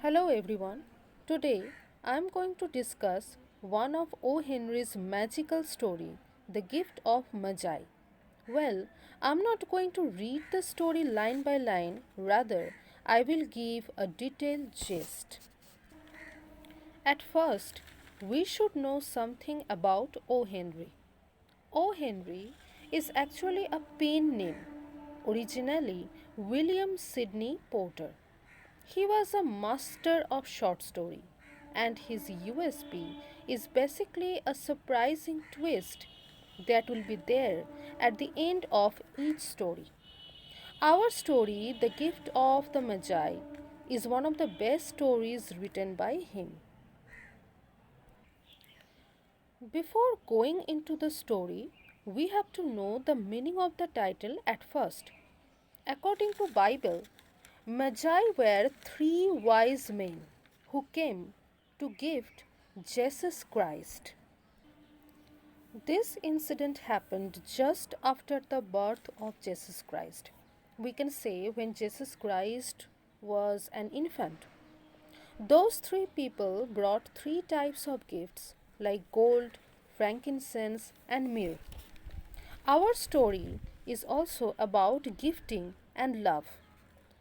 Hello everyone. Today I am going to discuss one of O. Henry's magical story, The Gift of Magi. Well, I'm not going to read the story line by line, rather I will give a detailed gist. At first, we should know something about O. Henry. O. Henry is actually a pen name, originally William Sidney Porter. He was a master of short story, and his USP is basically a surprising twist that will be there at the end of each story. Our story, The Gift of the Magi, is one of the best stories written by him. Before going into the story, we have to know the meaning of the title at first. According to Bible, Magi were three wise men who came to gift Jesus Christ. This incident happened just after the birth of Jesus Christ. We can say when Jesus Christ was an infant. Those three people brought three types of gifts like gold, frankincense, and myrrh. Our story is also about gifting and love.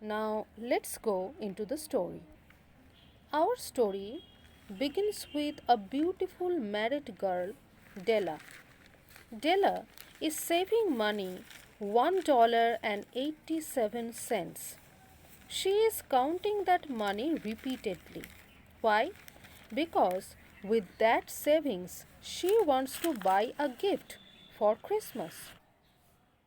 Now, let's go into the story. Our story begins with a beautiful married girl, Della. Della is saving money $1.87. She is counting that money repeatedly. Why? Because with that savings, she wants to buy a gift for Christmas.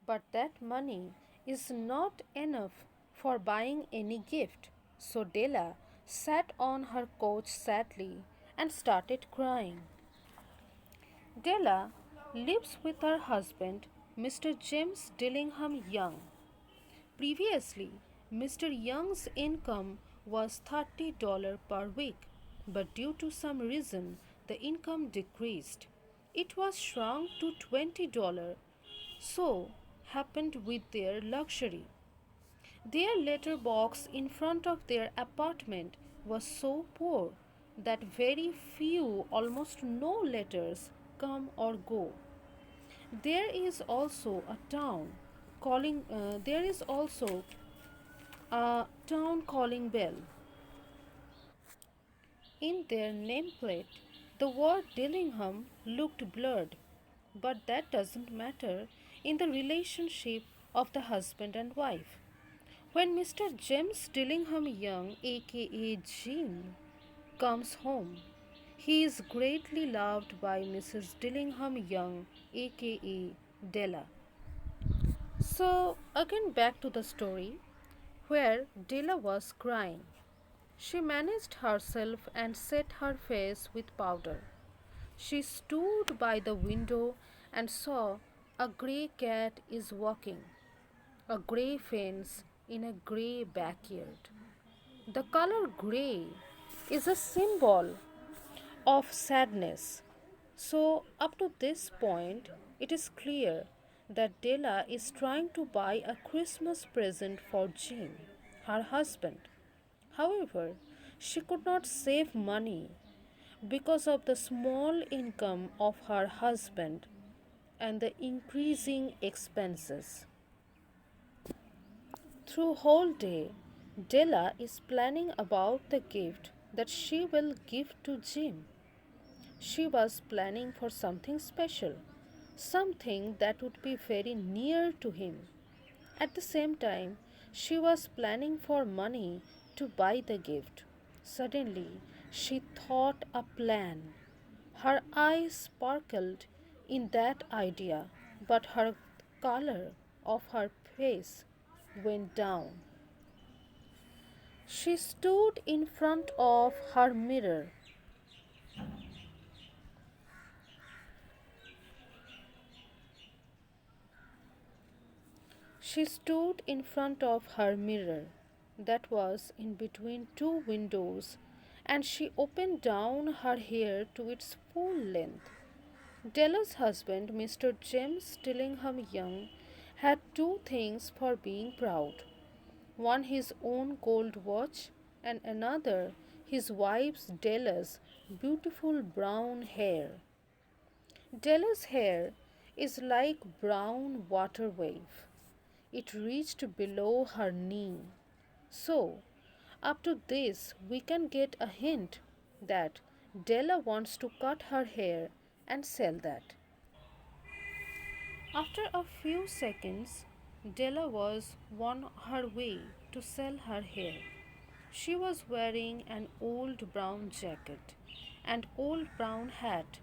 But that money is not enough for buying any gift. So Della sat on her couch sadly and started crying. Della lives with her husband, Mr. James Dillingham Young. Previously, Mr. Young's income was $30 per week, but due to some reason, the income decreased. It was shrunk to $20. So happened with their luxury. Their letter box in front of their apartment was so poor that very few, almost no letters come or go. There is also a town there is also a town calling bell. In their nameplate, the word Dillingham looked blurred, but that doesn't matter in the relationship of the husband and wife. When Mr. James Dillingham Young, aka Jim, comes home, he is greatly loved by Mrs. Dillingham Young, aka Della. So, again back to the story where Della was crying. She managed herself and set her face with powder. She stood by the window and saw a grey cat is walking, a grey fence in a grey backyard. The color grey is a symbol of sadness. So, up to this point, it is clear that Della is trying to buy a Christmas present for Jim, her husband. However, she could not save money because of the small income of her husband and the increasing expenses. Through whole day, Della is planning about the gift that she will give to Jim. She was planning for something special, something that would be very near to him. At the same time, she was planning for money to buy the gift. Suddenly, she thought a plan. Her eyes sparkled in that idea, but her color of her face went down. She stood in front of her mirror. She stood in front of her mirror that was in between two windows, and she opened down her hair to its full length. Della's husband, Mr. James Dillingham Young, had two things for being proud: one his own gold watch, and another his wife's Della's beautiful brown hair. Della's hair is like brown water wave. It reached below her knee. So, up to this, we can get a hint that Della wants to cut her hair and sell that. After a few seconds, Della was on her way to sell her hair. She was wearing an old brown jacket and old brown hat.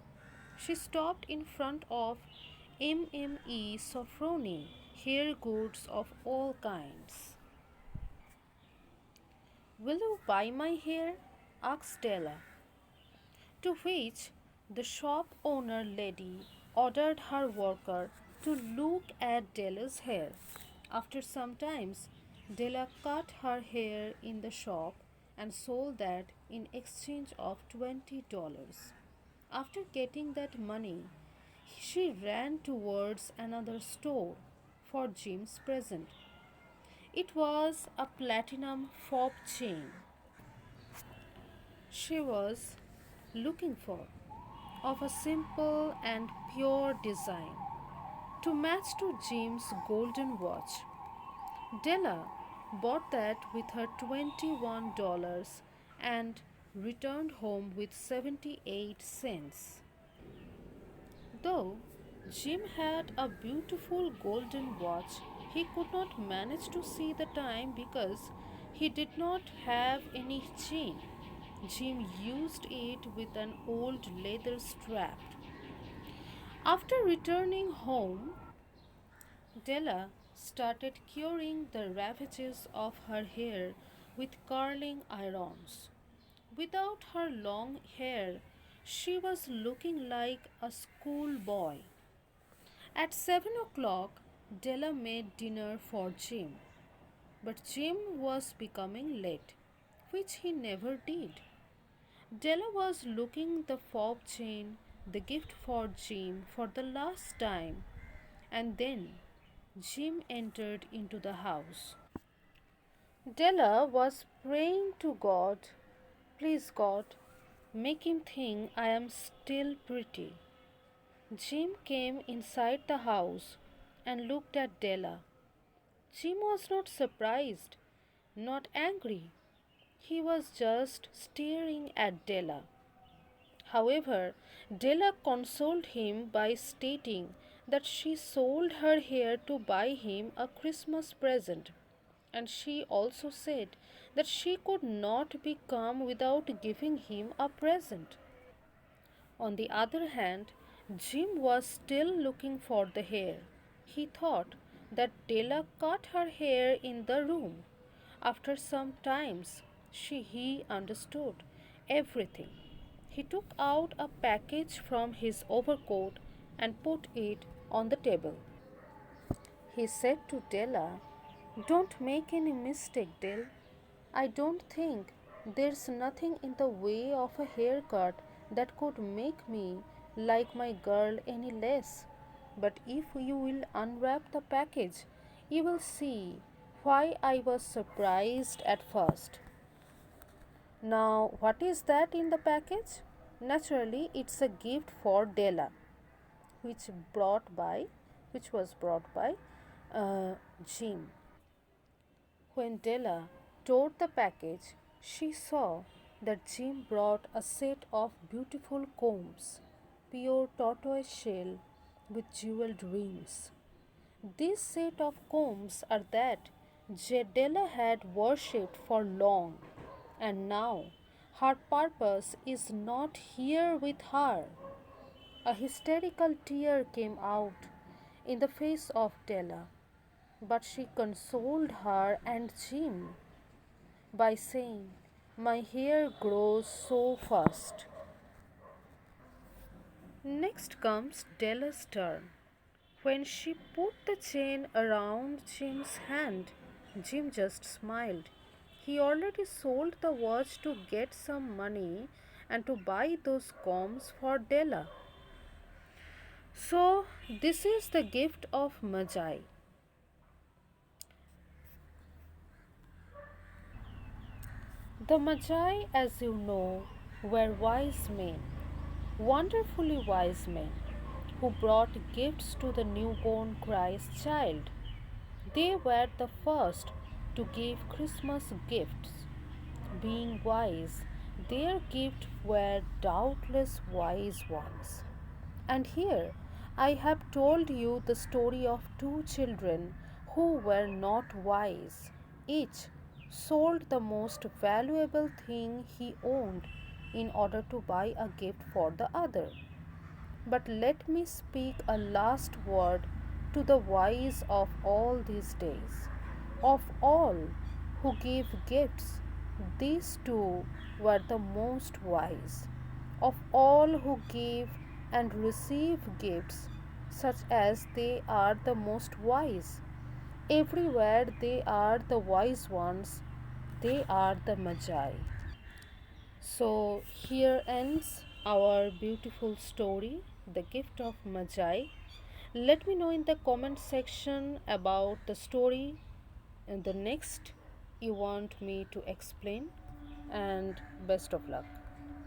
She stopped in front of MME Sofroni, hair goods of all kinds. Will you buy my hair? Asked Della. To which the shop owner lady ordered her worker to look at Della's hair. After some time, Della cut her hair in the shop and sold that in exchange of $20. After getting that money, she ran towards another store for Jim's present. It was a platinum fob chain she was looking for, of a simple and pure design, to match to Jim's golden watch. Della bought that with her $21 and returned home with 78 cents. Though Jim had a beautiful golden watch, he could not manage to see the time because he did not have any chain. Jim used it with an old leather strap. After returning home, Della started curing the ravages of her hair with curling irons. Without her long hair, she was looking like a schoolboy. At 7 o'clock, Della made dinner for Jim, but Jim was becoming late, which he never did. Della was looking the fob chain, the gift for Jim, for the last time, and then Jim entered into the house. Della was praying to God, please God, make him think I am still pretty. Jim came inside the house and looked at Della. Jim was not surprised, not angry. He was just staring at Della. However, Della consoled him by stating that she sold her hair to buy him a Christmas present, and she also said that she could not be calm without giving him a present. On the other hand, Jim was still looking for the hair. He thought that Della cut her hair in the room. After some times, he understood everything. He took out a package from his overcoat and put it on the table. He said to Della, don't make any mistake, Dell. I don't think there's nothing in the way of a haircut that could make me like my girl any less. But if you will unwrap the package, you will see why I was surprised at first. Now, what is that in the package? Naturally, it's a gift for Della, which brought by, which was brought by Jim. When Della tore the package, she saw that Jim brought a set of beautiful combs, pure tortoise shell with jeweled rims. This set of combs are that Della had worshipped for long, and now her purpose is not here with her. A hysterical tear came out in the face of Della, but she consoled her and Jim by saying, my hair grows so fast. Next comes Della's turn. When she put the chain around Jim's hand, Jim just smiled. He already sold the watch to get some money and to buy those combs for Della. So, this is the gift of Magi. The Magi, as you know, were wise men, wonderfully wise men, who brought gifts to the newborn Christ child. They were the first to give Christmas gifts. Being wise, their gifts were doubtless wise ones. And here I have told you the story of two children who were not wise. Each sold the most valuable thing he owned in order to buy a gift for the other. But let me speak a last word to the wise of all these days. Of all who gave gifts, these two were the most wise. Of all who gave and receive gifts, such as they are the most wise. Everywhere they are the wise ones, they are the Magi. So, here ends our beautiful story, The Gift of Magi. Let me know in the comment section about the story and the next you want me to explain, and best of luck.